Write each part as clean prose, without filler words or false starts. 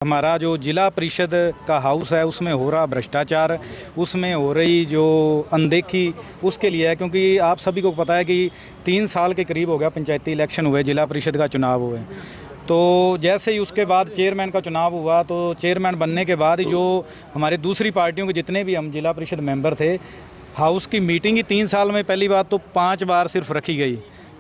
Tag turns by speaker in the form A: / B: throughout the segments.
A: हमारा जो जिला परिषद का हाउस है उसमें हो रहा भ्रष्टाचार, उसमें हो रही जो अनदेखी, उसके लिए है। क्योंकि आप सभी को पता है कि 3 साल के करीब हो गया पंचायती इलेक्शन हुए, जिला परिषद का चुनाव हुए। तो जैसे ही उसके बाद चेयरमैन का चुनाव हुआ, तो चेयरमैन बनने के बाद जो हमारे दूसरी पार्टियों के जितने भी हम जिला परिषद मेंबर थे, हाउस की मीटिंग ही 3 साल में पहली बात तो 5 बार सिर्फ रखी गई।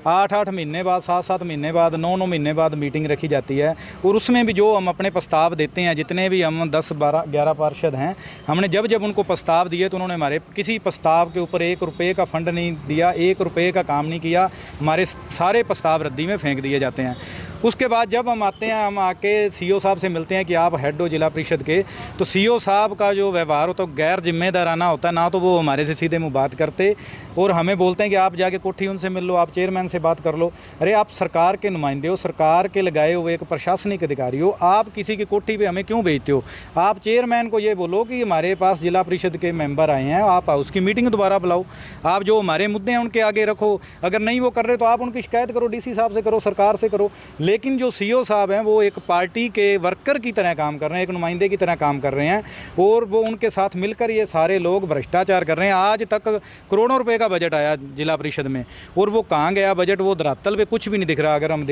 A: 8-8 महीने बाद, 7-7 महीने बाद, 9-9 महीने बाद मीटिंग रखी जाती है। और उसमें भी जो हम अपने प्रस्ताव देते हैं, जितने भी हम 10-12-11 पार्षद हैं, हमने जब जब उनको प्रस्ताव दिए तो उन्होंने हमारे किसी प्रस्ताव के ऊपर 1 रुपये का फंड नहीं दिया, 1 रुपये का काम नहीं किया। हमारे सारे प्रस्ताव रद्दी में फेंक दिए जाते हैं। उसके बाद जब हम आते हैं, हम आके सीईओ साहब से मिलते हैं कि आप हेड हो जिला परिषद के, तो सीईओ साहब का जो व्यवहार होता है गैर जिम्मेदाराना होता है। ना तो वो हमारे से सीधे मुँह बात करते और हमें बोलते हैं कि आप जाके कोठी उनसे मिल लो, आप चेयरमैन से बात कर लो। अरे आप सरकार के नुमाइंदे हो, सरकार के लगाए हुए एक प्रशासनिक अधिकारी हो, आप किसी की कोठी पे हमें क्यों भेजते हो? आप चेयरमैन को ये बोलो कि हमारे पास जिला परिषद के मेंबर आए हैं, आप उसकी मीटिंग दोबारा बुलाओ, आप जो हमारे मुद्दे हैं उनके आगे रखो। अगर नहीं वो कर रहे तो आप उनकी शिकायत करो, डीसी साहब से करो, सरकार से करो। लेकिन जो सीईओ साहब हैं वो एक पार्टी के वर्कर की तरह काम कर रहे हैं, एक नुमाइंदे की तरह काम कर रहे हैं, और वो उनके साथ मिलकर ये सारे लोग भ्रष्टाचार कर रहे हैं। आज तक करोड़ों रुपए का बजट आया जिला परिषद में, और वो कहाँ गया बजट? वो धरातल पे कुछ भी नहीं दिख रहा। अगर हम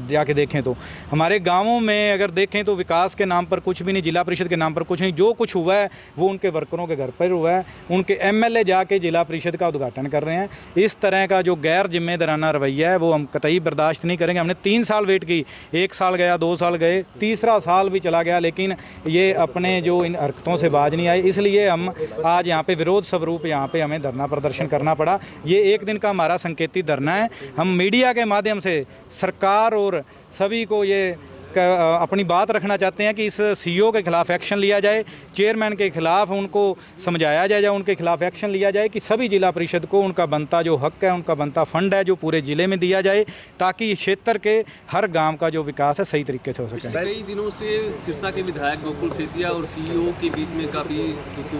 A: जाके देखें तो हमारे गाँवों में अगर देखें तो विकास के नाम पर कुछ भी नहीं, जिला परिषद के नाम पर कुछ नहीं। जो कुछ हुआ है वो उनके वर्करों के घर पर हुआ है। उनके एमएलए जाके जिला परिषद का उद्घाटन कर रहे हैं। इस तरह का जो गैर जिम्मेदाराना रवैया है वो हम कतई बर्दाश्त नहीं करेंगे। हमने 3 साल वेट की, 1 साल गया, 2 साल गए, तीसरा साल भी चला गया, लेकिन ये अपने जो इन हरकतों से बाज नहीं आए। इसलिए हम आज यहाँ पे विरोध स्वरूप यहाँ पे हमें धरना प्रदर्शन करना पड़ा। ये 1 दिन का हमारा संकेतित धरना है। हम मीडिया के माध्यम से सरकार और सभी को ये अपनी बात रखना चाहते हैं कि इस सीईओ के खिलाफ एक्शन लिया जाए, चेयरमैन के खिलाफ उनको समझाया जाए, उनके खिलाफ एक्शन लिया जाए कि सभी जिला परिषद को उनका बनता जो हक है, उनका बनता फंड है जो पूरे ज़िले में दिया जाए, ताकि क्षेत्र के हर गांव का जो विकास है सही तरीके से हो सके।
B: कई दिनों से सिरसा के विधायक गोकुल सेतिया और सीईओ के बीच में काफ़ी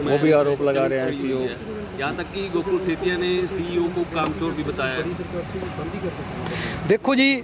C: वो भी आरोप लगा रहे हैं सीईओ,
B: यहाँ तक कि गोकुल सेतिया ने सीईओ को कामचोर भी बताया।
A: देखो जी,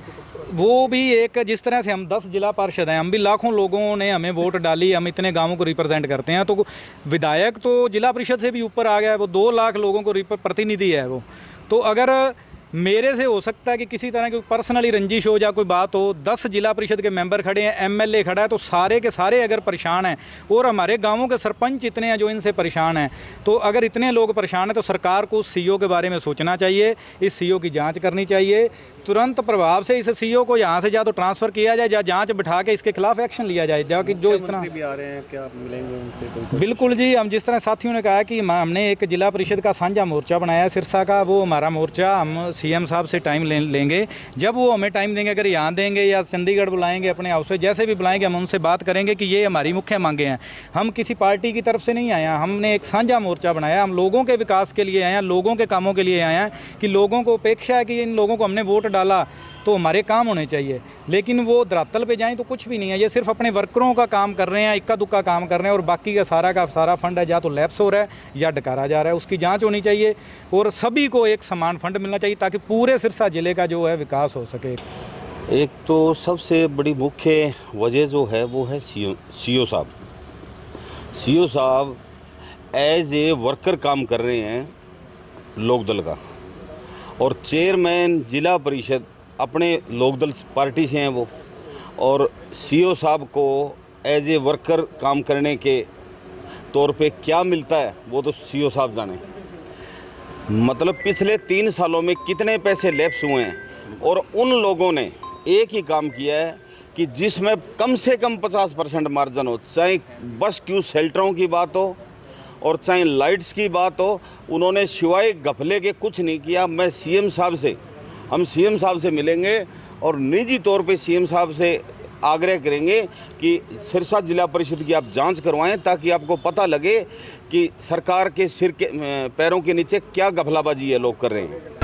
A: वो भी एक, जिस तरह से हम 10 जिला पार्षद हैं, हम भी लाखों लोगों ने हमें वोट डाली, हम इतने गांवों को रिप्रेजेंट करते हैं, तो विधायक तो जिला परिषद से भी ऊपर आ गया है। वो 2 लाख लोगों को प्रतिनिधि है वो। तो अगर मेरे से हो सकता है कि किसी तरह की पर्सनली रंजिश हो या कोई बात हो, 10 जिला परिषद के मेंबर खड़े हैं, एमएलए खड़ा है, तो सारे के सारे अगर परेशान हैं, और हमारे गांवों के सरपंच इतने हैं जो इनसे परेशान हैं, तो अगर इतने लोग परेशान हैं तो सरकार को सीईओ के बारे में सोचना चाहिए, इस सीईओ की जांच करनी चाहिए। तुरंत प्रभाव से इस सीईओ को यहाँ से या तो ट्रांसफ़र किया जाए या जांच बिठा के इसके खिलाफ एक्शन लिया जाए। जाकि जो इतना
C: भी आ रहे हैं, क्या मिलेंगे उनसे?
A: बिल्कुल जी, हम जिस तरह साथियों ने कहा कि हमने एक जिला परिषद का साझा मोर्चा बनाया है सिरसा का, वो हमारा मोर्चा हम सीएम साहब से टाइम लेंगे। जब वो हमें टाइम देंगे, अगर यहाँ देंगे या चंडीगढ़ बुलाएंगे अपने हाउस से, जैसे भी बुलाएंगे, हम उनसे बात करेंगे कि ये हमारी मुख्य मांगे हैं। हम किसी पार्टी की तरफ से नहीं आए हैं, हमने एक साझा मोर्चा बनाया। हम लोगों के विकास के लिए आए हैं, लोगों के कामों के लिए आए हैं, कि लोगों को अपेक्षा है कि इन लोगों को हमने वोट डाला तो हमारे काम होने चाहिए। लेकिन वो धरातल पे जाएं तो कुछ भी नहीं है। ये सिर्फ अपने वर्करों का काम कर रहे हैं, इक्का दुक्का काम कर रहे हैं, और बाकी का सारा फंड है या तो लैप्स हो रहा है या डकारा जा रहा है। उसकी जांच होनी चाहिए और सभी को एक समान फंड मिलना चाहिए, ताकि पूरे सिरसा ज़िले का जो है विकास हो सके।
D: एक तो सबसे बड़ी मुख्य वजह जो है वो है सीईओ साहब। सीईओ साहब एज ए वर्कर काम कर रहे हैं लोकदल का, और चेयरमैन जिला परिषद अपने लोकदल पार्टी से हैं वो, और सीईओ साहब को एज ए वर्कर काम करने के तौर पे क्या मिलता है वो तो सीईओ साहब जाने। मतलब पिछले 3 सालों में कितने पैसे लैप्स हुए हैं, और उन लोगों ने एक ही काम किया है कि जिसमें कम से कम 50% मार्जिन हो, चाहे बस क्यू शेल्टरों की बात हो और चाहे लाइट्स की बात हो, उन्होंने सिवाय घपले के कुछ नहीं किया। हम सीएम साहब से मिलेंगे और निजी तौर पे सीएम साहब से आग्रह करेंगे कि सिरसा जिला परिषद की आप जांच करवाएं, ताकि आपको पता लगे कि सरकार के सिर के पैरों के नीचे क्या घपलाबाजी ये लोग कर रहे हैं।